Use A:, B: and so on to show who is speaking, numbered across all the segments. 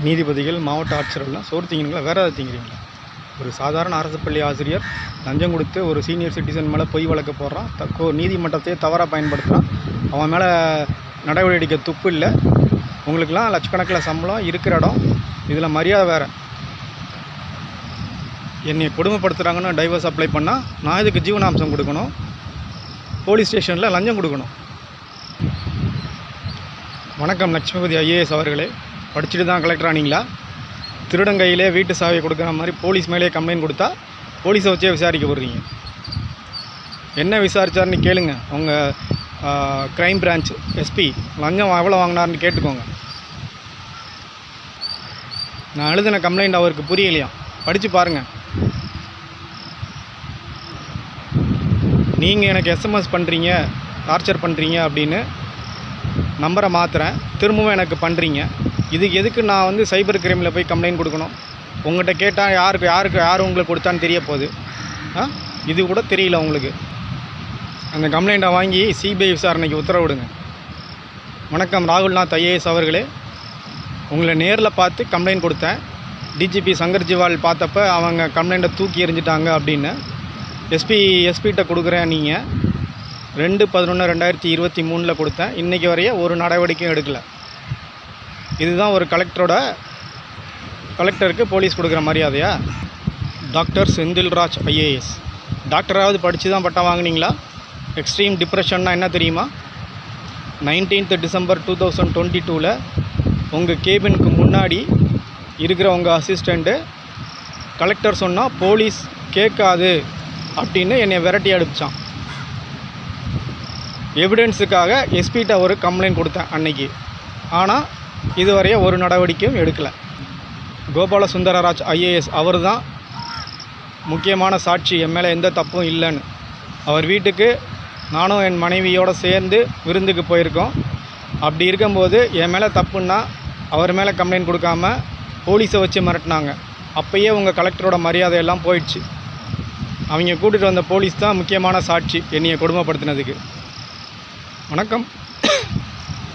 A: நீதிபதிகள், மாவட்ட ஆட்சியர்கள்லாம் சோறு திங்கிறீங்களா, வேறு ஏதாவது திங்கிறீங்களா? ஒரு சாதாரண அரசு பள்ளி ஆசிரியர் லஞ்சம் கொடுத்து ஒரு சீனியர் சிட்டிசன் மேலே பொய் வழக்கு போடுறான், நீதிமன்றத்தையே தவறாக பயன்படுத்துகிறான். அவன் மேலே நடவடிக்கை எடுக்க துப்பு இல்லை. உங்களுக்கெல்லாம் லட்சக்கணக்கில் சம்பளம், இருக்கிற இடம், இதில் மரியாதை வேறு. என்னை கொடுமைப்படுத்துகிறாங்கன்னு டைவர்ஸ் அப்ளை பண்ணால் நான் இதுக்கு ஜீவனாம்சம் கொடுக்கணும், போலீஸ் ஸ்டேஷனில் லஞ்சம் கொடுக்கணும். வணக்கம் லட்சுமிபதி ஐஏஎஸ் அவர்களே. படிச்சுட்டு தான் கலெக்டர் ஆனீங்களா? திருடன் கையிலே வீட்டு சாவியை கொடுக்குற மாதிரி போலீஸ் மேலே கம்ப்ளைண்ட் கொடுத்தா போலீஸை வச்சே விசாரிக்க போடுறீங்க. என்ன விசாரிச்சாருன்னு கேளுங்க. உங்கள் க்ரைம் பிரான்ச் எஸ்பி லஞ்சம் எவ்வளோ வாங்கினார்னு கேட்டுக்கோங்க. நான் எழுதின கம்ப்ளைண்ட் அவருக்கு புரியலையா? படித்து பாருங்கள். நீங்கள் எனக்கு எஸ்எம்எஸ் பண்ணுறீங்க, டார்ச்சர் பண்ணுறீங்க அப்படின்னு நம்பரை மாற்றுறேன், திரும்பவும் எனக்கு பண்ணுறீங்க. இதுக்கு எதுக்கு நான் சைபர் கிரைமில் போய் கம்ப்ளைண்ட் கொடுக்கணும்? உங்கள்கிட்ட கேட்டால் யார் உங்களுக்கு கொடுத்தான்னு தெரிய போகுது. இது கூட தெரியல உங்களுக்கு. அந்த கம்ப்ளைண்ட்டை வாங்கி சிபிஐ விசாரணைக்கு உத்தரவிடுங்க. வணக்கம் ராகுல்நாத் ஐஏஎஸ் அவர்களே. உங்களை நேரில் பார்த்து கம்ப்ளைண்ட் கொடுத்தேன். டிஜிபி சங்கர் ஜிவால் பார்த்தப்ப அவங்க கம்ப்ளைண்ட்டை தூக்கி எறிஞ்சிட்டாங்க அப்படின்னு எஸ்பிகிட்ட கொடுக்குறேன். நீங்கள் 2/11/2023 கொடுத்தேன். இன்றைக்கி வரைய ஒரு நடவடிக்கையும் எடுக்கலை. இதுதான் ஒரு கலெக்டருக்கு போலீஸ் கொடுக்குற மரியாதையா? Doctor Senthilraj IAS. டாக்டராவது படித்து தான் பட்டம் வாங்கினீங்களா? எக்ஸ்ட்ரீம் டிப்ரெஷன்னா என்ன தெரியுமா? 19th December 2022 உங்கள் கேபினுக்கு முன்னாடி இருக்கிற உங்கள் அசிஸ்டண்ட்டு கலெக்டர் சொன்னால் போலீஸ் கேட்காது அப்படின்னு என்னை விரட்டி அடித்தான். எவிடன்ஸுக்காக எஸ்பிகிட்ட ஒரு கம்ப்ளைண்ட் கொடுத்தேன் அன்னைக்கு. ஆனால் இதுவரைய ஒரு நடவடிக்கையும் எடுக்கலை. கோபால சுந்தரராஜ் ஐஏஎஸ் அவர் தான் முக்கியமான சாட்சி, என் மேலே எந்த தப்பும் இல்லைன்னு. அவர் வீட்டுக்கு நானும் என் மனைவியோடு சேர்ந்து விருந்துக்கு போயிருக்கோம். அப்படி இருக்கும்போது என் மேலே தப்புன்னா அவர் மேலே கம்ப்ளைண்ட் கொடுக்காம போலீஸை வச்சு மிரட்டினாங்க. அப்போயே உங்கள் கலெக்டரோட மரியாதையெல்லாம் போயிடுச்சு. அவங்க கூட்டிகிட்டு வந்த போலீஸ் தான் முக்கியமான சாட்சி என்னையை கொடுமைப்படுத்தினதுக்கு.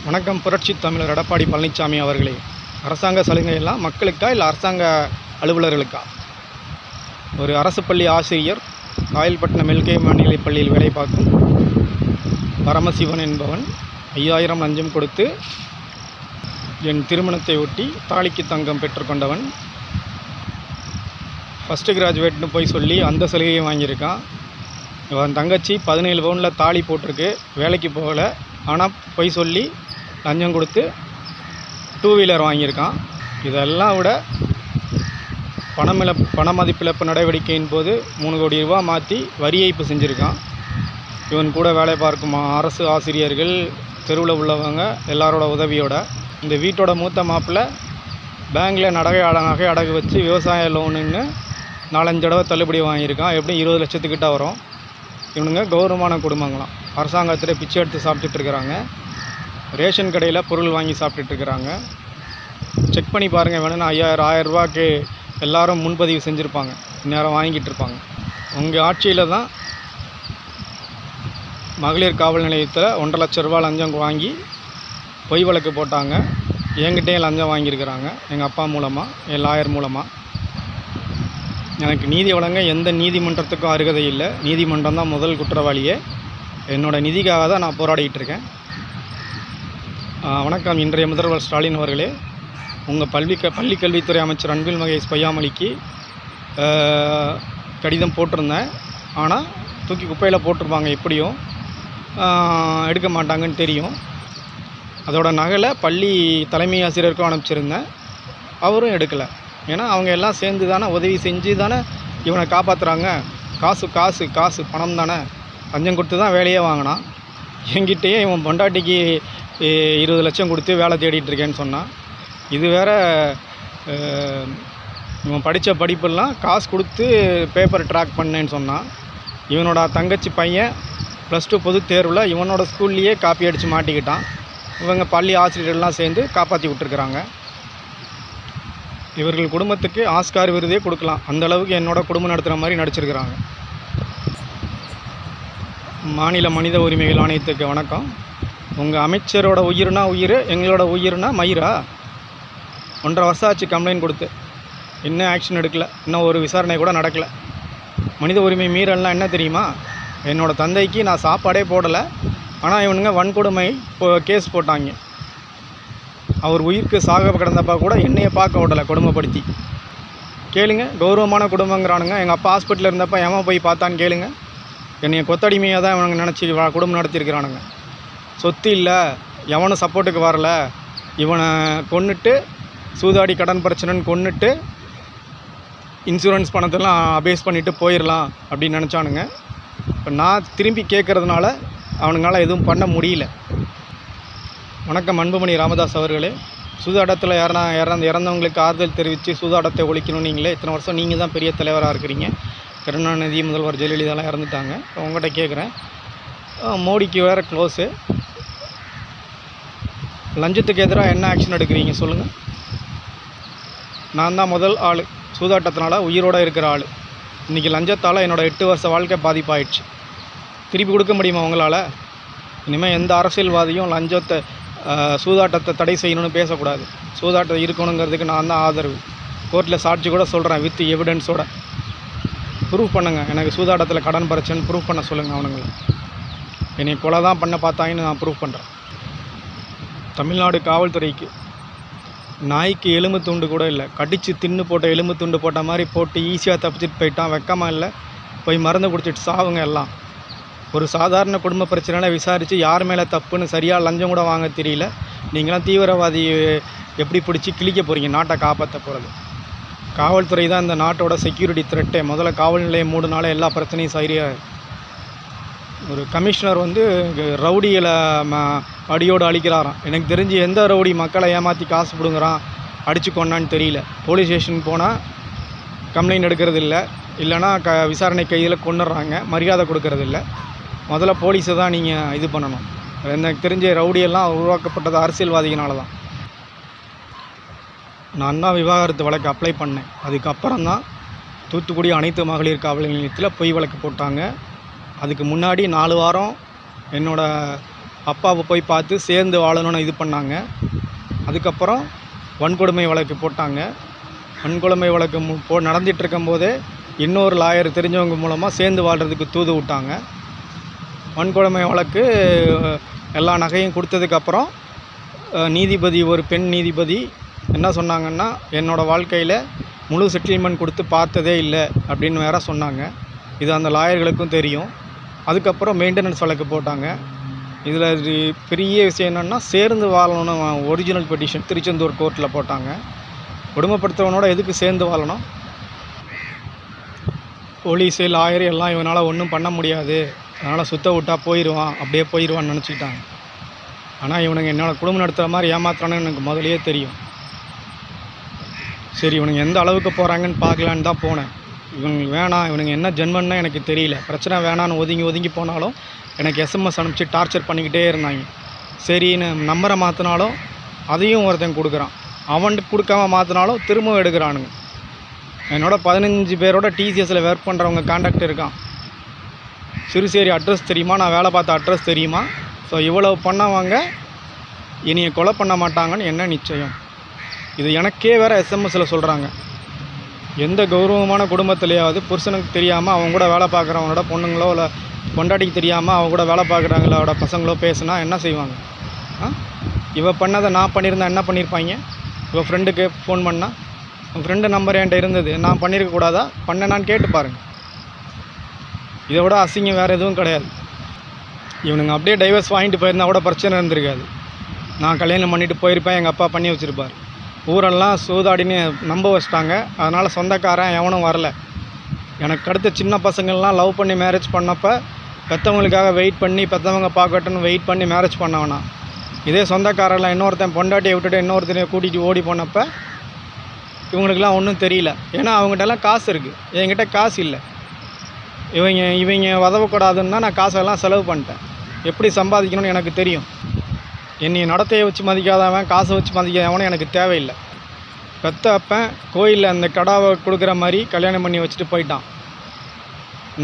A: வணக்கம் புரட்சி தமிழர் எடப்பாடி பழனிசாமி அவர்களே. அரசாங்க சலுகையெல்லாம் மக்களுக்கா இல்லை அரசாங்க அலுவலர்களுக்கா? ஒரு அரசு பள்ளி ஆசிரியர் காயல்பட்டினம் எல்கே மேல்நிலைப் பள்ளியில் வேலை பார்க்கும் பரமசிவன் என்பவன் 5000 லஞ்சம் கொடுத்து என் திருமணத்தை ஒட்டி தாலிக்கு தங்கம் பெற்றுக்கொண்டவன். ஃபஸ்ட்டு கிராஜுவேட்னு போய் சொல்லி அந்த சலுகையை வாங்கியிருக்கான். இவன் தங்கச்சி 17 பவுனில் தாலி போட்டிருக்கு, வேலைக்கு போகலை. ஆனால் போய் சொல்லி லஞ்சம் கொடுத்து 2 வீலர் வாங்கியிருக்கான். இதெல்லாம் விட பண மதிப்பிழப்பு நடவடிக்கையின் போது 3 கோடி ரூபா மாற்றி வரி ஏய்ப்பு செஞ்சுருக்கான். இவன் கூட வேலை பார்க்கும் அரசு ஆசிரியர்கள், தெருவில் உள்ளவங்க எல்லாரோட உதவியோட இந்த வீட்டோட மூத்த மாப்பிள்ளை பேங்கில் நகை அடகு வச்சு விவசாய லோனுன்னு 4-5 தடவை தள்ளுபடி வாங்கியிருக்கான். எப்படியும் 20 லட்சத்துக்கிட்ட வரும். இவனுங்க கௌரவமான குடும்பங்களாம். அரசாங்கத்தில் பிச்சை எடுத்து சாப்பிட்டுட்ருக்குறாங்க. ரேஷன் கடையில் பொருள் வாங்கி சாப்பிட்டுட்ருக்குறாங்க. செக் பண்ணி பாருங்கள். வேணும்னா 1000 ரூபாய்க்கு எல்லோரும் முன்பதிவு செஞ்சுருப்பாங்க, இந்நேரம் வாங்கிட்டு இருப்பாங்க. உங்கள் ஆட்சியில் தான் மகளிர் காவல் நிலையத்தில் 1.5 லட்ச ரூபா லஞ்சம் வாங்கி பொய் வழக்கு போட்டாங்க. என்கிட்டையும் லஞ்சம் வாங்கியிருக்கிறாங்க, எங்கள் அப்பா மூலமாக, என் லாயர் மூலமாக. எனக்கு நீதி வழங்க எந்த நீதிமன்றத்துக்கும் அருகதை இல்லை. நீதிமன்றம் தான் முதல் குற்றவாளியே. என்னோடய நிதிக்காக தான் நான் போராடிக்கிட்டு இருக்கேன். வணக்கம் இன்றைய முதல்வர் ஸ்டாலின் அவர்களே. உங்கள் பள்ளிக்கல்வித்துறை அமைச்சர் அன்பில் மகேஷ் பொய்யாமொழிக்கு கடிதம் போட்டிருந்தேன். ஆனால் தூக்கி குப்பையில் போட்டிருப்பாங்க, எப்படியும் எடுக்க மாட்டாங்கன்னு தெரியும். அதோட நகலை பள்ளி தலைமை ஆசிரியருக்கும் அனுப்பிச்சிருந்தேன், அவரும் எடுக்கலை. ஏன்னா அவங்க எல்லாம் சேர்ந்து தானே உதவி செஞ்சு தானே இவனை காப்பாற்றுறாங்க. காசு பணம் தானே. லஞ்சம் கொடுத்து தான் வேலையே வாங்கினான். என்கிட்டயே இவன் பொண்டாட்டிக்கு 20 லட்சம் கொடுத்து வேலை தேடிட்டு இருக்கேன்னு சொன்னான். இது வேற, இவன் படித்த படிப்பெல்லாம் காசு கொடுத்து பேப்பர் ட்ராக் பண்ணேன்னு சொன்னான். இவனோட தங்கச்சி பையன் +2 பொது தேர்வில் இவனோட ஸ்கூல்லையே காப்பி அடித்து மாட்டிக்கிட்டான். இவங்க பள்ளி ஆசிரியர்கள்லாம் சேர்ந்து காப்பாற்றி விட்டுருக்குறாங்க. இவர்கள் குடும்பத்துக்கு ஆஸ்கார் விருதே கொடுக்கலாம், அந்தளவுக்கு என்னோட குடும்பம் நடத்துகிற மாதிரி நடிச்சிருக்கிறாங்க. மாநில மனித உரிமைகள் ஆணையத்துக்கு வணக்கம். உங்கள் அமைச்சரோட உயிர்னா உயிர், எங்களோட உயிர்னா மயிரா? 1.5 வருஷம் ஆச்சு கம்ப்ளைண்ட் கொடுத்து, இன்னும் ஆக்ஷன் எடுக்கல, இன்னும் ஒரு விசாரணை கூட நடக்கலை. மனித உரிமை மீறல்னால் என்ன தெரியுமா? என்னோடய தந்தைக்கு நான் சாப்பாடே போடலை, ஆனால் இவனுங்க வன்கொடுமை கேஸ் போட்டாங்க. அவர் உயிருக்கு சாக கிடந்தப்பா கூட என்னையை பார்க்க விடலை, கொடுமைப்படுத்தி. கேளுங்க, கௌரவமான குடும்பங்கிறானுங்க. எங்கள் அப்பா ஹாஸ்பிட்டலில் இருந்தப்போ எவன் போய் பார்த்தான்னு கேளுங்க. என்னைய கொத்தடிமையாக தான் இவனுங்க நினச்சி குடும்பம் நடத்தியிருக்கிறானுங்க. சொத்து இல்லை, எவனும் சப்போர்ட்டுக்கு வரல, இவனை கொன்னுட்டு சூதாடி கடன் பிரச்சனைன்னு கொன்னுட்டு இன்சூரன்ஸ் பணத்தெல்லாம் அபேஸ் பண்ணிவிட்டு போயிடலாம் அப்படின்னு நினச்சானுங்க. இப்போ நான் திரும்பி கேட்குறதுனால அவனுங்களால் எதுவும் பண்ண முடியல. வணக்கம் அன்புமணி ராமதாஸ் அவர்களே. சூதாட்டத்தில் இறந்தவங்களுக்கு ஆறுதல் தெரிவித்து சூதாட்டத்தை ஒழிக்கணும். நீங்களே இத்தனை வருஷம் நீங்கள் தான் பெரிய தலைவராக இருக்கிறீங்க. கருணாநிதி, முதல்வர் ஜெயலலிதாலாம் இறந்துட்டாங்க. உங்கள்கிட்ட கேட்குறேன், மோடிக்கு வேறு க்ளோஸு, லஞ்சத்துக்கு எதிராக என்ன ஆக்ஷன் எடுக்கிறீங்க சொல்லுங்கள். நான் தான் முதல் ஆள் சூதாட்டத்தினால உயிரோடு இருக்கிற ஆள். இன்றைக்கி லஞ்சத்தால் என்னோடய 8 வருஷ வாழ்க்கை பாதிப்பாயிடுச்சு. திருப்பி கொடுக்க முடியுமா உங்களால்? இனிமேல் எந்த அரசியல்வாதியும் லஞ்சத்தை சூதாட்டத்தை தடை செய்யணும்னு பேசக்கூடாது. சூதாட்டம் இருக்கணுங்கிறதுக்கு நான் தான் ஆதரவு. கோர்ட்டில் சாட்சி கூட சொல்கிறேன், வித் எவிடன்ஸோட. ப்ரூஃப் பண்ணுங்கள், எனக்கு சூதாட்டத்தில் கடன் பிரச்சனை ப்ரூஃப் பண்ண சொல்லுங்கள். அவனுங்களை என்னை கொலை தான் பண்ண பார்த்தாங்கன்னு நான் ப்ரூஃப் பண்ணுறேன். தமிழ்நாடு காவல்துறைக்கு நாய்க்கு எலும்பு துண்டு கூட இல்லை, கடித்து தின்னு போட்ட எலும்பு துண்டு போட்ட மாதிரி போட்டு ஈஸியாக தப்பிச்சிட்டு போயிட்டான். வெக்கமாக இல்லை, போய் மருந்து குடிச்சிட்டு சாவுங்க எல்லாம். ஒரு சாதாரண குடும்ப பிரச்சனையில் விசாரித்து யார் மேலே தப்புன்னு சரியாக லஞ்சம் கூட வாங்க தெரியல. நீங்களாம் தீவிரவாதி எப்படி பிடிச்சி கிழிக்க போகிறீங்க, நாட்டை காப்பாற்ற போகிறது. காவல்துறை தான் இந்த நாட்டோட செக்யூரிட்டி த்ரெட்டே. முதல்ல காவல் நிலையம் மூடுனால எல்லா பிரச்சனையும் சரியாக. ஒரு கமிஷனர் ரவுடிகளை அடியோடு அழிக்கிறாராம். எனக்கு தெரிஞ்சு எந்த ரவுடி மக்களை ஏமாற்றி காசு பிடுங்குறான், அடித்து கொண்டான்னு தெரியல. போலீஸ் ஸ்டேஷன் போனால் கம்ப்ளைண்ட் எடுக்கிறது இல்லை, இல்லைனா விசாரணை கையில் கொண்டுடுறாங்க, மரியாதை கொடுக்கறது இல்லை. முதல்ல போலீஸை தான் நீங்கள் இது பண்ணணும். எனக்கு தெரிஞ்ச ரவுடியெல்லாம் உருவாக்கப்பட்டது அரசியல்வாதிகளால தான். நான் தான் விவாகரத்து வழக்கு அப்ளை பண்ணேன். அதுக்கப்புறம் தான் தூத்துக்குடி அனைத்து மகளிர் காவல் நிலையத்தில் பொய் வழக்கு போட்டாங்க. அதுக்கு முன்னாடி 4 வாரம் என்னோடய அப்பாவை போய் பார்த்து சேர்ந்து வாழணும்னு இது பண்ணாங்க. அதுக்கப்புறம் வன்கொடுமை வழக்கு போட்டாங்க. வன்கொடுமை வழக்கு நடந்துகிட்ருக்கும்போதே இன்னொரு லாயர் தெரிஞ்சவங்க மூலமாக சேர்ந்து வாழ்கிறதுக்கு தூது விட்டாங்க. வன்கொடுமை வழக்கு எல்லா நகையும் கொடுத்ததுக்கப்புறம் நீதிபதி, ஒரு பெண் நீதிபதி என்ன சொன்னாங்கன்னா, என்னோடய வாழ்க்கையில் முழு செட்டில்மெண்ட் கொடுத்து பார்த்ததே இல்லை அப்படின்னு வேற சொன்னாங்க. இது அந்த லாயர்களுக்கும் தெரியும். அதுக்கப்புறம் மெயின்டெனன்ஸ் வழக்கு போட்டாங்க. இதில் பெரிய விஷயம் என்னென்னா, சேர்ந்து வாழணும்னு ஒரிஜினல் பெட்டிஷன் திருச்செந்தூர் கோர்ட்டில் போட்டாங்க. கொடுமைப்படுத்துறவனோட எதுக்கு சேர்ந்து வாழணும்? போலீஸு, லாயரு எல்லாம் இவனால் ஒன்றும் பண்ண முடியாது, அதனால் சுத்த விட்டால் போயிடுவான், அப்படியே போயிடுவான்னு நினச்சிக்கிட்டாங்க. ஆனால் இவனுங்க என்னோடய குடும்பம் நடத்துகிற மாதிரி ஏமாத்துறான்னு எனக்கு முதலையே தெரியும். சரி, இவனுங்க எந்த அளவுக்கு போகிறாங்கன்னு பார்க்கலான்னு தான் போனேன். இவனுக்கு வேணாம், இவனுங்க என்ன ஜென்மன்னா எனக்கு தெரியல. பிரச்சனை வேணான்னு ஒதுங்கி போனாலும் எனக்கு எஸ்எம்எஸ் அனுப்பிச்சு டார்ச்சர் பண்ணிக்கிட்டே இருந்தாங்க. சரின்னு நம்பரை மாற்றினாலும் அதையும் ஒருத்தன் கொடுக்குறான், அவனுக்கு கொடுக்காம மாற்றினாலும் திரும்பவும் எடுக்கிறானுங்க. என்னோட 15 பேரோட டிசிஎஸில் ஒர்க் பண்ணுறவங்க கான்டாக்ட் இருக்கான். சிறுசேரி அட்ரஸ் தெரியுமா, நான் வேலை பார்த்த அட்ரஸ் தெரியுமா. ஸோ இவ்வளவு பண்ணவங்க இனியை கொலை பண்ண மாட்டாங்கன்னு என்ன நிச்சயம்? இது எனக்கே வேறு எஸ்எம்எஸில் சொல்கிறாங்க. எந்த கௌரவமான குடும்பத்துலையாவது புருஷனுக்கு தெரியாமல் அவங்க கூட வேலை பார்க்குறவங்களோட பொண்ணுங்களோ இல்லை பொண்டாட்டிக்கு தெரியாமல் அவங்க கூட வேலை பார்க்குறவங்களோட பசங்களோ பேசுனா என்ன செய்வாங்க? இவ பண்ணதை நான் பண்ணியிருந்தா என்ன பண்ணியிருப்பாங்க? இவள் ஃப்ரெண்டுக்கு ஃபோன் பண்ணால், உன் ஃப்ரெண்டு நம்பர் என்கிட்ட இருந்தது, நான் பண்ணியிருக்கக்கூடாதா? பண்ணேனான்னு கேட்டு பாருங்கள். இதை விட அசிங்கம் வேறு எதுவும் கிடையாது. இவனுங்க அப்படியே டைவர்ஸ் வாங்கிட்டு போயிருந்தா கூட பிரச்சனை இருந்திருக்காது. நான் கல்யாணம் பண்ணிவிட்டு போயிருப்பேன், எங்கள் அப்பா பண்ணி வச்சுருப்பார். ஊரெல்லாம் சூதாடின்னு நம்ப வச்சிட்டாங்க. அதனால் சொந்தக்காரன் எவனும் வரல. எனக்கு அடுத்த சின்ன பசங்கள்லாம் லவ் பண்ணி மேரேஜ் பண்ணப்போ பெற்றவங்களுக்காக வெயிட் பண்ணி பெற்றவங்க பார்க்கட்டுன்னு வெயிட் பண்ணி மேரேஜ் பண்ணவனா. இதே சொந்தக்காரெல்லாம் இன்னொருத்தன் பொண்டாட்டியை விட்டுட்டு இன்னொருத்தனையை கூட்டிகிட்டு ஓடி போனப்போ இவங்களுக்கெல்லாம் ஒன்றும் தெரியல. ஏன்னா அவங்ககிட்டலாம் காசு இருக்குது, என்கிட்ட காசு இல்லை. இவங்க உதவக்கூடாதுன்னு தான் நான் காசெல்லாம் செலவு பண்ணிட்டேன். எப்படி சம்பாதிக்கணும்னு எனக்கு தெரியும். என்னை நடத்தையை வச்சு மதிக்காதவன், காசை வச்சு மதிக்காதவனும் எனக்கு தேவையில்லை. பெத்த அப்பன் கோயிலில் அந்த கடாவை கொடுக்குற மாதிரி கல்யாணம் பண்ணி வச்சுட்டு போயிட்டான்.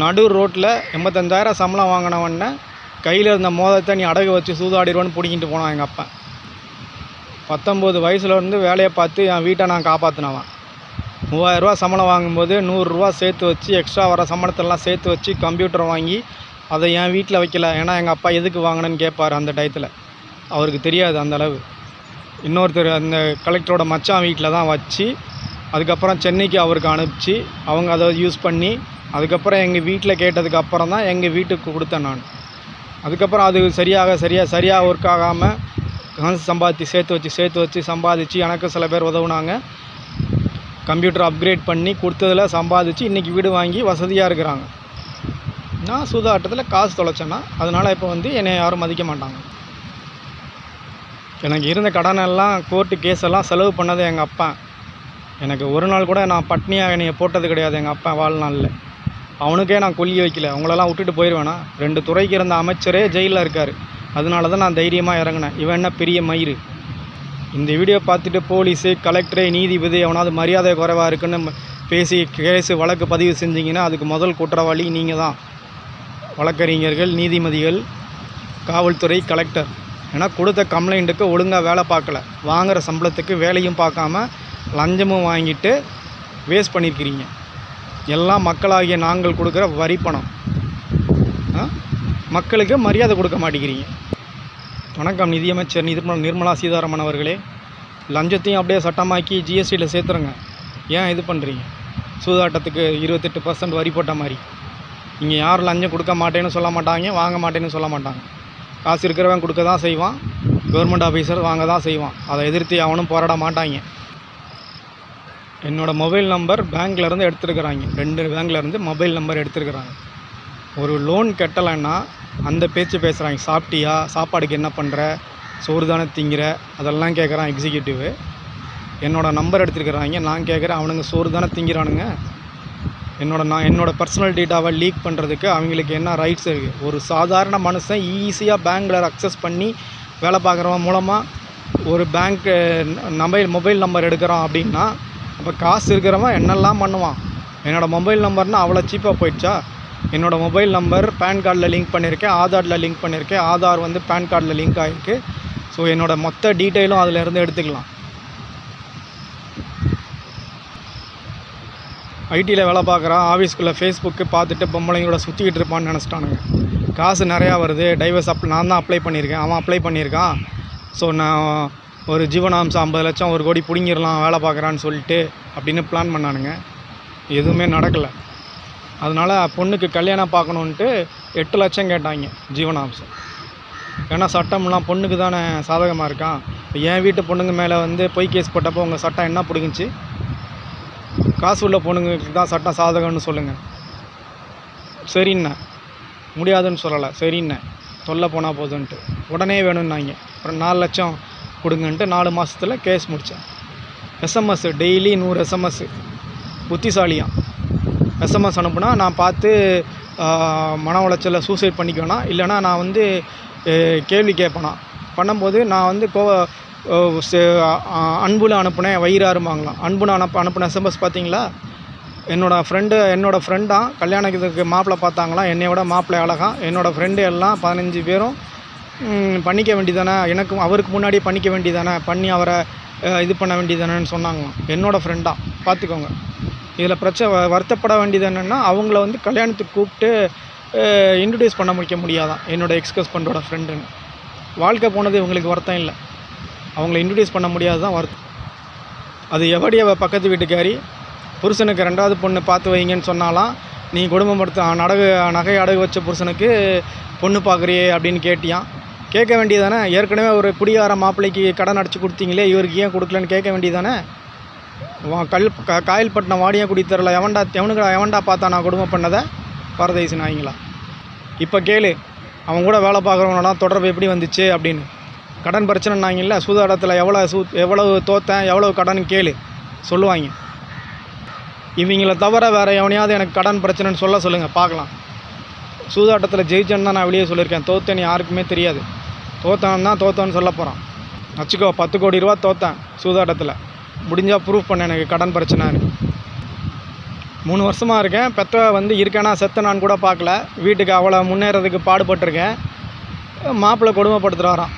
A: நடு ரோட்டில் 85,000 சம்பளம் வாங்கினவன கையில் இருந்த மோதத்தை நீ அடகு வச்சு சூதாடிடுவான்னு பிடிக்கிட்டு போனான் எங்கள் அப்பன். 19 வயசுலேருந்து வேலையை பார்த்து என் வீட்டை நான் காப்பாற்றினவன். 3000 ரூபா சம்பளம் வாங்கும்போது 100 ரூபா சேர்த்து வச்சு எக்ஸ்ட்ரா வர சம்பளத்தெல்லாம் சேர்த்து வச்சு கம்ப்யூட்டர் வாங்கி அதை என் வீட்டில் வைக்கல. ஏன்னா எங்கள் அப்பா எதுக்கு வாங்கினேன்னு கேட்பார் அந்த டயத்தில். அவருக்கு தெரியாது அந்த அளவு. இன்னொருத்தர் அந்த கலெக்டரோட மச்சான் வீட்டில் தான் வச்சு அதுக்கப்புறம் சென்னைக்கு அவருக்கு அனுப்பிச்சு அவங்க அதை யூஸ் பண்ணி அதுக்கப்புறம் எங்கள் வீட்டில் கேட்டதுக்கு அப்புறம் தான் எங்கள் வீட்டுக்கு கொடுத்தேன் நான். அதுக்கப்புறம் அது சரியாக ஒர்க் ஆகாமல் காசு சேர்த்து வச்சு சம்பாதிச்சு எனக்கு சில பேர் உதவுனாங்க. கம்ப்யூட்டர் அப்கிரேட் பண்ணி கொடுத்ததில் சம்பாதிச்சு இன்றைக்கி வீடு வாங்கி வசதியாக இருக்கிறாங்க. நான் சூதாட்டத்தில் காசு தொலைச்சேன்னா அதனால் இப்போ வந்து என்னை யாரும் மதிக்க மாட்டாங்க. எனக்கு இருந்த கடனெல்லாம் கோர்ட்டு கேஸெல்லாம் செலவு பண்ணது எங்கள் அப்பா. எனக்கு ஒரு நாள் கூட நான் பட்னியாக என்னைய போட்டது கிடையாது எங்கள் அப்பா வாழ்நாளில். அவனுக்கே நான் கொல்லி வைக்கல. அவங்களெல்லாம் விட்டுட்டு போயிடுவேனா? 2 துறைக்கு இருந்த அமைச்சரே ஜெயிலில் இருக்கார். அதனால தான் நான் தைரியமாக இறங்கினேன். இவன் என்ன பெரிய மயிறு. இந்த வீடியோ பார்த்துட்டு போலீஸு, கலெக்டரு, நீதிபதி எவனாவது மரியாதை குறைவாக இருக்குன்னு பேசி கேஸு வழக்கு பதிவு செஞ்சிங்கன்னா அதுக்கு முதல் குற்றவாளி நீங்கள் தான். வழக்கறிஞர்கள், நீதிபதிகள், காவல்துறை, கலெக்டர். ஏன்னா கொடுத்த கம்ப்ளைண்ட்டுக்கு ஒழுங்காக வேலை பார்க்கல. வாங்குகிற சம்பளத்துக்கு வேலையும் பார்க்காம லஞ்சமும் வாங்கிட்டு வேஸ்ட் பண்ணியிருக்கிறீங்க. எல்லாம் மக்களாகிய நாங்கள் கொடுக்குற வரி பணம். மக்களுக்கு மரியாதை கொடுக்க மாட்டேங்கிறீங்க. வணக்கம் நிதியமைச்சர் நிர்மலா சீதாராமன் அவர்களே. லஞ்சத்தையும் அப்படியே சட்டமாக்கி ஜிஎஸ்டியில் சேர்த்துருங்க. ஏன் இது பண்ணுறீங்க? சூதாட்டத்துக்கு 28% வரி போட்ட மாதிரி. இங்கே யாரும் லஞ்சம் கொடுக்க மாட்டேன்னு சொல்ல மாட்டாங்க, வாங்க மாட்டேன்னு சொல்ல மாட்டாங்க. காசு இருக்கிறவன் கொடுக்க தான் செய்வான், கவர்மெண்ட் ஆஃபீஸர் வாங்க தான் செய்வான். அதை எதிர்த்து அவனும் போராட மாட்டாங்க. என்னோடய மொபைல் நம்பர் பேங்க்லேருந்து எடுத்துருக்குறாங்க. 2 பேங்க்லேருந்து மொபைல் நம்பர் எடுத்துருக்குறாங்க. ஒரு லோன் கட்டலைன்னா அந்த பேச்சு பேசுகிறாங்க. சாப்பிட்டியா, சாப்பாடுக்கு என்ன பண்ணுற, சோறு தானே திங்கிற, அதெல்லாம் கேட்குறான் எக்ஸிக்யூட்டிவு. என்னோடய நம்பர் எடுத்துருக்குறாங்க. நான் கேட்குறேன், அவனுங்க சோறு தானே திங்கிறானுங்க. என்னோட பர்சனல் டேட்டாவை லீக் பண்ணுறதுக்கு அவங்களுக்கு என்ன ரைட்ஸ் இருக்குது? ஒரு சாதாரண மனுஷன் ஈஸியாக பேங்க்கில் அக்சஸ் பண்ணி வேலை பார்க்குறவன் மூலமாக ஒரு பேங்க் மொபைல் நம்பர் எடுக்கிறான் அப்படின்னா அப்போ காசு இருக்கிறவன் என்னெல்லாம் பண்ணுவான்? என்னோடய மொபைல் நம்பர்னால் அவ்வளோ சீப்பாக போயிடுச்சா? என்னோடய மொபைல் நம்பர் பேன் கார்டில் லிங்க் பண்ணியிருக்கேன், ஆதாரில் லிங்க் பண்ணியிருக்கேன். ஆதார் வந்து பேன் கார்டில் லிங்க் ஆகிருக்கு. ஸோ என்னோடய மொத்த டீட்டெயிலும் அதிலேருந்து எடுத்துக்கலாம். ஐடியில் வேலை பார்க்குறான், ஆஃபீஸ்க்குள்ளே ஃபேஸ்புக்கு பார்த்துட்டு பொம்பளைங்களோட சுற்றிக்கிட்டு இருப்பான்னு நினச்சிட்டானுங்க. காசு நிறையா வருது, டைவர்ஸ் நான் தான் அப்ளை பண்ணியிருக்கேன், அவன் அப்ளை பண்ணியிருக்கான். ஸோ நான் ஒரு ஜீவனாம்சம் 50 லட்சம் 1 கோடி பிடிங்கிடலாம் வேலை பார்க்குறான்னு சொல்லிட்டு அப்படின்னு பிளான் பண்ணானுங்க. எதுவுமே நடக்கலை. அதனால் பொண்ணுக்கு கல்யாணம் பார்க்கணுன்ட்டு 8 லட்சம் கேட்டாங்க ஜீவனாம்சம். ஏன்னா சட்டம்லாம் பொண்ணுக்கு தானே சாதகமாக இருக்கான். இப்போ என் வீட்டு பொண்ணுங்க மேலே வந்து பொய் கேஸ் போட்டப்போ உங்கள் சட்டம் என்ன பிடிங்கிச்சு? காசு உள்ள பொண்ணுங்களுக்கு தான் சட்டம் சாதகம்னு சொல்லுங்கள். சரிண்ணே, முடியாதுன்னு சொல்லலை, சரிண்ணே, தொல்லை போனால் போதுன்ட்டு உடனே வேணும்னாங்க. அப்புறம் 4 லட்சம் கொடுங்கன்ட்டு 4 மாதத்தில் கேஸ் முடித்தேன். SMS daily 100 SMS. புத்திசாலியாக எஸ்எம்எஸ் அனுப்புனா நான் பார்த்து மன உளைச்சலில் சூசைட் பண்ணிக்குவேனா, இல்லைனா நான் வந்து கேள்வி கேட்பேனா. பண்ணும்போது நான் வந்து அன்புல அனுப்புனேன், வயிறாருமாங்களாம். அன்புல அனுப்புன எஸ்எம்எஸ் பார்த்தீங்களா? என்னோடய ஃப்ரெண்டாக கல்யாணத்துக்கு மாப்பிள்ளை பார்த்தாங்களாம். என்னை விட மாப்பிள்ளை அழகாம். என்னோடய ஃப்ரெண்டு எல்லாம் 15 பேரும் பண்ணிக்க வேண்டியதானே, எனக்கும் அவருக்கு முன்னாடியே பண்ணிக்க வேண்டியதானே, பண்ணி அவரை இது பண்ண வேண்டியதானேன்னு சொன்னாங்களாம். என்னோடய ஃப்ரெண்டாக பார்த்துக்கோங்க. இதில் வருத்தப்பட வேண்டியது என்னென்னா அவங்கள வந்து கல்யாணத்துக்கு கூப்பிட்டு இன்ட்ரடியூஸ் பண்ண முடியாதான் என்னோடய எக்ஸ் ஹஸ்பண்டோட ஃப்ரெண்டுன்னு. வாழ்க்கை போனது இவங்களுக்கு வருத்தம் இல்லை, அவங்கள இன்ட்ரடியூஸ் பண்ண முடியாது தான் வருத்தம். அது எப்படி அவள் பக்கத்து வீட்டுக்காரி புருஷனுக்கு 2வது பொண்ணு பார்த்து வைங்கன்னு சொன்னாலாம், நீ குடும்பப்படுத்த நகை அடகு வச்ச புருஷனுக்கு பொண்ணு பார்க்குறியே அப்படின்னு கேட்டியான். கேட்க வேண்டியதானே? ஏற்கனவே ஒரு குடிகார மாப்பிள்ளைக்கு கடன் அடித்து கொடுத்தீங்களே, இவருக்கு ஏன் கொடுக்கலன்னு கேட்க வேண்டியதானே? காயல்பட்டினம் வாடியாக குடித்தரல எவன்டா பார்த்தா நான் குடும்பம் பண்ணதை? பரதேசி நாய்ங்களா. இப்போ கேளு, அவன் கூட வேலை பார்க்குறவனோட தொடர்பு எப்படி வந்துச்சு அப்படின்னு. கடன் பிரச்சனைனாங்கல்ல, சூதாட்டத்தில் எவ்வளவு தோத்தேன், எவ்வளவு கடன் கேளு சொல்லுவாங்க. இவங்கள தவிர வேறு எவனையாவது எனக்கு கடன் பிரச்சனைன்னு சொல்லுங்கள் பார்க்கலாம். சூதாட்டத்தில் ஜெயிச்சேன்னு தான் நான் வெளியே சொல்லியிருக்கேன். தோத்தேன்னு யாருக்குமே தெரியாது. தோத்தேன்னு சொல்ல போகிறான். வச்சுக்கோ, 10 கோடி ரூபா தோத்தேன் சூதாட்டத்தில். முடிஞ்சால் ப்ரூஃப் பண்ண எனக்கு கடன் பிரச்சனைன்னு. 3 வருஷமாக இருக்கேன். பெத்த வந்து இருக்கேனா செத்தனான்னு கூட பார்க்கல. வீட்டுக்கு அவ்வளோ முன்னேறதுக்கு பாடுபட்டிருக்கேன். மாப்பிள்ளை கொடுமைப்படுத்துகிறாராம்.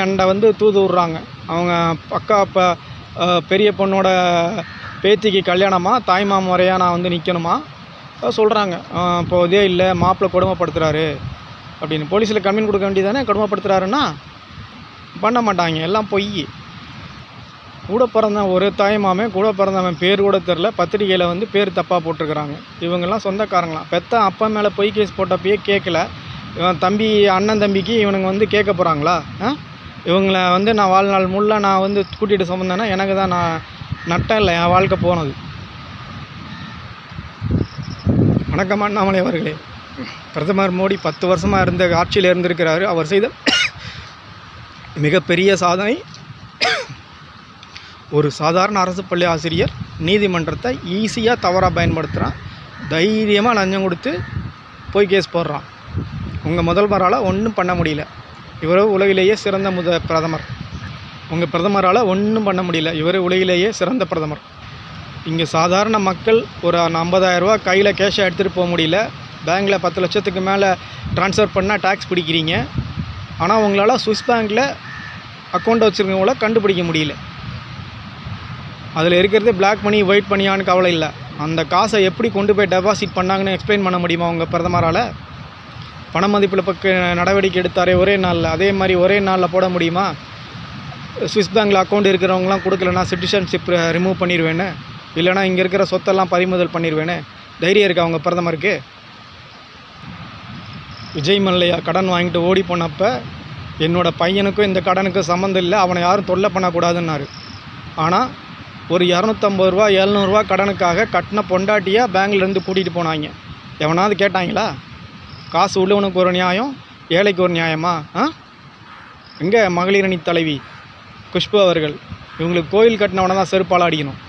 A: என்கிட்ட வந்து தூது விட்றாங்க. அவங்க அக்கா பெரிய பொண்ணோட பேத்திக்கு கல்யாணமா, தாய்மாமன் முறையாக நான் வந்து நிற்கணுமா சொல்கிறாங்க. இப்போ இதே இல்லை, மாப்பிள்ளை கொடுமைப்படுத்துகிறாரு அப்படின்னு. போலீஸில் கம்ப்ளைண்ட் கொடுக்க வேண்டியதானே? கொடுமைப்படுத்துகிறாருன்னா பண்ண மாட்டாங்க, எல்லாம் பொய். கூட பிறந்தவன் ஒரு தாய்மாமன், கூட பிறந்தவன் பேர் கூட தெரில, பத்திரிகையில் வந்து பேர் தப்பாக போட்டிருக்கிறாங்க. இவங்கெல்லாம் சொந்தக்காரங்களாம். பெத்த அப்பா மேலே பொய் கேஸ் போட்டப்பயே கேட்கல, இவன் தம்பி அண்ணன் தம்பிக்கு இவனுங்க வந்து கேட்க போகிறாங்களா? இவங்களை வந்து நான் வாழ்நாள் முள்ள நான் வந்து கூட்டிகிட்டு சுமந்தேன்னா எனக்கு தான் நான் நட்டம் இல்லை, என் வாழ்க்கை போனது. வணக்கம் அண்ணாமலை அவர்களே. பிரதமர் மோடி 10 வருஷமாக இருந்த ஆட்சியில் இருந்திருக்கிறாரு. அவர் செய்த மிகப்பெரிய சாதனை, ஒரு சாதாரண அரசு பள்ளி ஆசிரியர் நீதிமன்றத்தை ஈஸியாக தவறாக பயன்படுத்துகிறான். தைரியமாக லஞ்சம் கொடுத்து போய் கேஸ் போடுறான். உங்கள் முதல்வரால் ஒன்றும் பண்ண முடியல. இவர் உலகிலேயே சிறந்த பிரதமர். உங்கள் பிரதமரால் ஒன்றும் பண்ண முடியல. இவர் உலகிலேயே சிறந்த பிரதமர். இங்கே சாதாரண மக்கள் ஒரு 50,000 ரூபா கையில் கேஷாக எடுத்துகிட்டு போக முடியல. பேங்க்கில் 10 லட்சத்துக்கு மேலே ட்ரான்ஸ்ஃபர் பண்ணால் டேக்ஸ் பிடிக்கிறீங்க. ஆனால் உங்களால் சுவிஸ் பேங்க்கில் அக்கௌண்ட் வச்சுருக்கவங்கள கண்டுபிடிக்க முடியல. அதில் இருக்கிறது பிளாக் மணி ஒயிட் மணியான்னு கவலை இல்லை. அந்த காசை எப்படி கொண்டு போய் டெபாசிட் பண்ணாங்கன்னு எக்ஸ்பிளைன் பண்ண முடியுமா உங்கள் பிரதமரால்? பண மதிப்பில் நடவடிக்கை எடுத்தாரே ஒரே நாளில், அதே மாதிரி ஒரே நாளில் போட முடியுமா? சுவிஸ் பேங்க்கில் அக்கௌண்ட் இருக்கிறவங்களாம் கொடுக்கலன்னா சிட்டிசன்ஷிப் ரிமூவ் பண்ணிடுவேன்னு, இல்லைனா இங்கே இருக்கிற சொத்தெல்லாம் பறிமுதல் பண்ணிடுவேன்னு தைரியம் இருக்கா அவங்க பிரதமருக்கு? விஜய் மல்லையா கடன் வாங்கிட்டு ஓடி போனப்போ என்னோடய பையனுக்கும் இந்த கடனுக்கும் சம்மந்தம் இல்லை, அவனை யாரும் தொல்லை பண்ணக்கூடாதுன்னாரு. ஆனால் ஒரு 250 ரூபா 700 ரூபா கடனுக்காக கட்டின பொண்டாட்டியாக பேங்க்லேருந்து கூட்டிகிட்டு போனாங்க. எவனாவது கேட்டாங்களா? காசு உள்ளவனுக்கு ஒரு நியாயம், ஏழைக்கு ஒரு நியாயமா? எங்கே மகளிர் அணி தலைவி குஷ்பு அவர்கள், இவங்களுக்கு கோயில் கட்டினவனை தான் செருப்பால் அடிக்கணும்.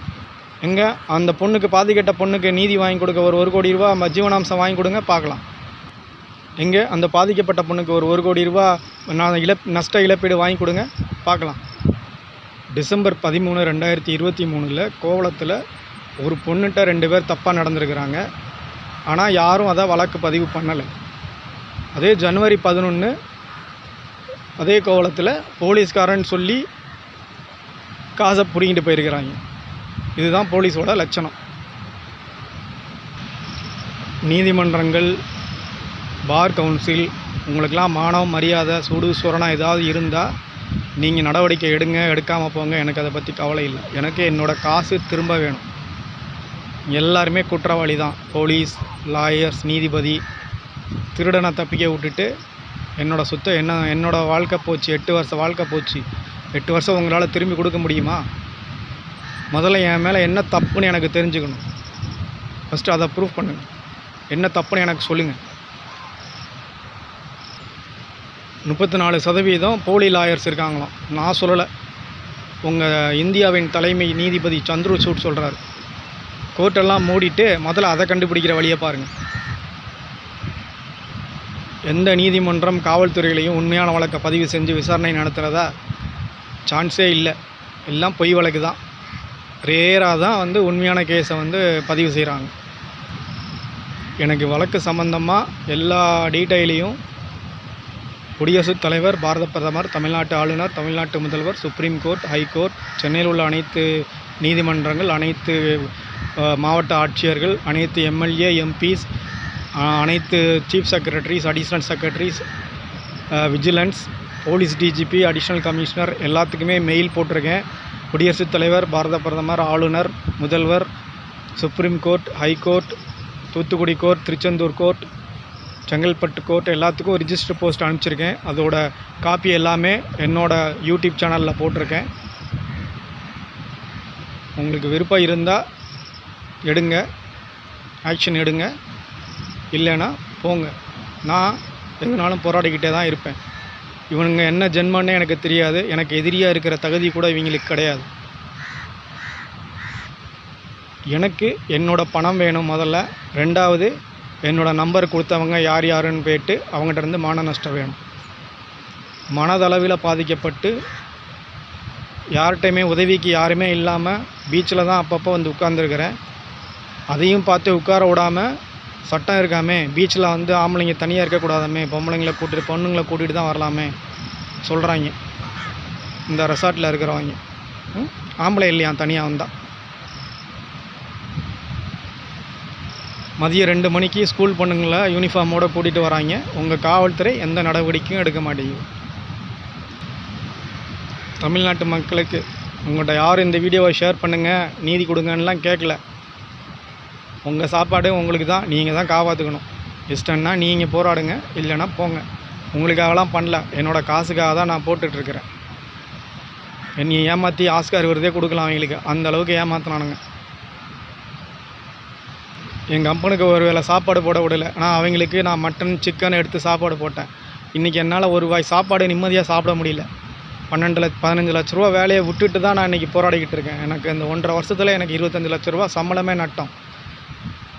A: எங்கே அந்த பொண்ணுக்கு, பாதிக்கட்ட பொண்ணுக்கு நீதி வாங்கி கொடுக்க ஒரு 1 கோடி ரூபா ஜீவனாம்சம் வாங்கி கொடுங்க பார்க்கலாம். எங்கே அந்த பாதிக்கப்பட்ட பொண்ணுக்கு ஒரு 1 கோடி ரூபா நஷ்ட இழப்பீடு வாங்கி கொடுங்க பார்க்கலாம். டிசம்பர் 13, 2023 கோவளத்தில் ஒரு பொண்ணுகிட்ட 2 பேர் தப்பாக நடந்திருக்கிறாங்க. ஆனால் யாரும் அதை வழக்கு பதிவு பண்ணலை. அதே ஜனவரி 11 அதே கோவளத்தில் போலீஸ்காரன்னு சொல்லி காசை பிடிங்கிட்டு போயிருக்கிறாங்க. இதுதான் போலீஸோட லட்சணம். நீதிமன்றங்கள், பார் கவுன்சில், உங்களுக்கெல்லாம் மானம் மரியாதை சூடு சுரணம் ஏதாவது இருந்தால் நீங்கள் நடவடிக்கை எடுங்க, எடுக்காமல் போங்க. எனக்கு அதை பற்றி கவலை இல்லை. எனக்கு என்னோடய காசு திரும்ப வேணும். எல்லாருமே குற்றவாளி தான். போலீஸ், லாயர்ஸ், நீதிபதி. திருடனை தப்பிக்க விட்டுட்டு என்னோடய சொத்தை என்னோடய வாழ்க்கை போச்சு, 8 வருஷம் வாழ்க்கை போச்சு. 8 வருஷம் உங்களால் திரும்பி கொடுக்க முடியுமா? முதல்ல என் மேலே என்ன தப்புன்னு எனக்கு தெரிஞ்சுக்கணும். ஃபஸ்ட்டு அதை ப்ரூஃப் பண்ணுங்கள். என்ன தப்புன்னு எனக்கு சொல்லுங்கள். 34% போலி லாயர்ஸ் இருக்காங்களாம். நான் சொல்லலை, உங்கள் இந்தியாவின் தலைமை நீதிபதி சந்திரசூட் சொல்கிறார். கோர்ட்டெல்லாம் மூடிட்டு முதல்ல அதை கண்டுபிடிக்கிற வழியை பாருங்கள். எந்த நீதிமன்றம் காவல்துறையிலையும் உண்மையான வழக்கை பதிவு செஞ்சு விசாரணை நடத்துகிறதா சான்ஸே இல்லை. எல்லாம் பொய் வழக்கு தான். ரேராக தான் வந்து உண்மையான கேஸை வந்து பதிவு செய்கிறாங்க. எனக்கு வழக்கு சம்பந்தமாக எல்லா டீட்டெயிலையும் குடியரசுத் தலைவர், பாரத பிரதமர், தமிழ்நாட்டு ஆளுநர், தமிழ்நாட்டு முதல்வர், சுப்ரீம் கோர்ட், ஹைகோர்ட், சென்னையில் உள்ள அனைத்து நீதிமன்றங்கள், அனைத்து மாவட்ட ஆட்சியர்கள், அனைத்து எம்எல்ஏ, எம்பிஸ், அனைத்து chief secretaries, additional secretaries, vigilance, police DGP, additional commissioner எல்லாத்துக்குமே மெயில் போட்டிருக்கேன். குடியரசுத் தலைவர், பாரத பிரதமர், ஆளுநர், முதல்வர், supreme court, high court, Thoothukudi court, Tiruchendur court, Chengalpattu court எல்லாத்துக்கும் ரிஜிஸ்டர் போஸ்ட் அனுப்பிச்சிருக்கேன். அதோட காப்பி எல்லாமே என்னோடய யூடியூப் சேனலில் போட்டிருக்கேன். உங்களுக்கு விருப்பம் இருந்தால் எடுங்க, ஆக்ஷன் எடுங்க, இல்லைன்னா போங்க. நான் எதுனாலும் போராடிக்கிட்டே தான் இருப்பேன். இவனுங்க என்ன ஜென்மன்னே எனக்கு தெரியாது. எனக்கு எதிரியாக இருக்கிற தகுதி கூட இவங்களுக்கு கிடையாது. எனக்கு என்னோடய பணம் வேணும் முதல்ல. 2வது என்னோடய நம்பர் கொடுத்தவங்க யார் யாருன்னு போய்ட்டு அவங்ககிட்ட இருந்து மான நஷ்டம் வேணும். மனதளவில் பாதிக்கப்பட்டு யார்கிட்டையுமே உதவிக்கு யாருமே இல்லாமல் பீச்சில் தான் அப்பப்போ வந்து உட்காந்துருக்கிறேன். அதையும் பார்த்து உட்கார விடாமல் சட்டம் இருக்காமே, பீச்சில் வந்து ஆம்பளைங்க தனியாக இருக்கக்கூடாதாமே, பொம்பளைங்களை கூட்டிகிட்டு பொண்ணுங்களை கூட்டிகிட்டு தான் வரலாமே சொல்கிறாங்க. இந்த ரெசார்ட்டில் இருக்கிறவங்க. ஆம்பளை இல்லையா தனியாக வந்தால். மதியம் 2 மணிக்கு ஸ்கூல் பொண்ணுங்களை யூனிஃபார்மோடு கூட்டிகிட்டு வராங்க. உங்கள் காவல்துறை எந்த நடவடிக்கையும் எடுக்க மாட்டேங்குது. தமிழ்நாட்டு மக்களுக்கு உங்கள்கிட்ட யாரும் இந்த வீடியோவை ஷேர் பண்ணுங்கள், நீதி கொடுங்கன்னெலாம் கேட்கல. உங்கள் சாப்பாடு உங்களுக்கு தான், நீங்கள் தான் காப்பாற்றுக்கணும். இஷ்டம்னா நீங்கள் போராடுங்க, இல்லைன்னா போங்க. உங்களுக்காகலாம் பண்ணல, என்னோடய காசுக்காக தான் நான் போட்டுட்ருக்கிறேன். என்னை ஏமாற்றி ஆஸ்கார் விருதே கொடுக்கலாம் அவங்களுக்கு, அந்த அளவுக்கு ஏமாற்றினானுங்க. என் கம்பெனிக்கு ஒரு வேளை சாப்பாடு போட விடலை, ஆனால் அவங்களுக்கு நான் மட்டன் சிக்கன் எடுத்து சாப்பாடு போட்டேன். இன்றைக்கி என்னால் ஒரு வாய் சாப்பாடு நிம்மதியாக சாப்பிட முடியல. 15 லட்ச ரூபா வேலையை விட்டுட்டு தான் நான் இன்றைக்கி போராடிக்கிட்டு இருக்கேன். எனக்கு இந்த 1.5 வருஷத்தில் எனக்கு 25 லட்ச ரூபா சம்பளமே நட்டம்.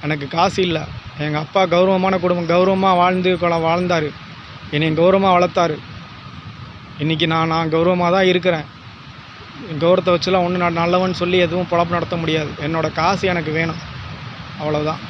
A: எனக்கு காசு இல்லை. எங்கள் அப்பா கௌரவமான குடும்பம், கௌரவமாக வாழ்ந்தார், என்னை கௌரவமாக வளர்த்தாரு. இன்றைக்கி நான் கௌரவமாக தான் இருக்கிறேன். கௌரவத்தை வச்சுலாம் ஒன்று நான் நல்லவன் சொல்லி எதுவும் பொழப்பு நடத்த முடியாது. என்னோடய காசு எனக்கு வேணும், அவ்வளோதான்.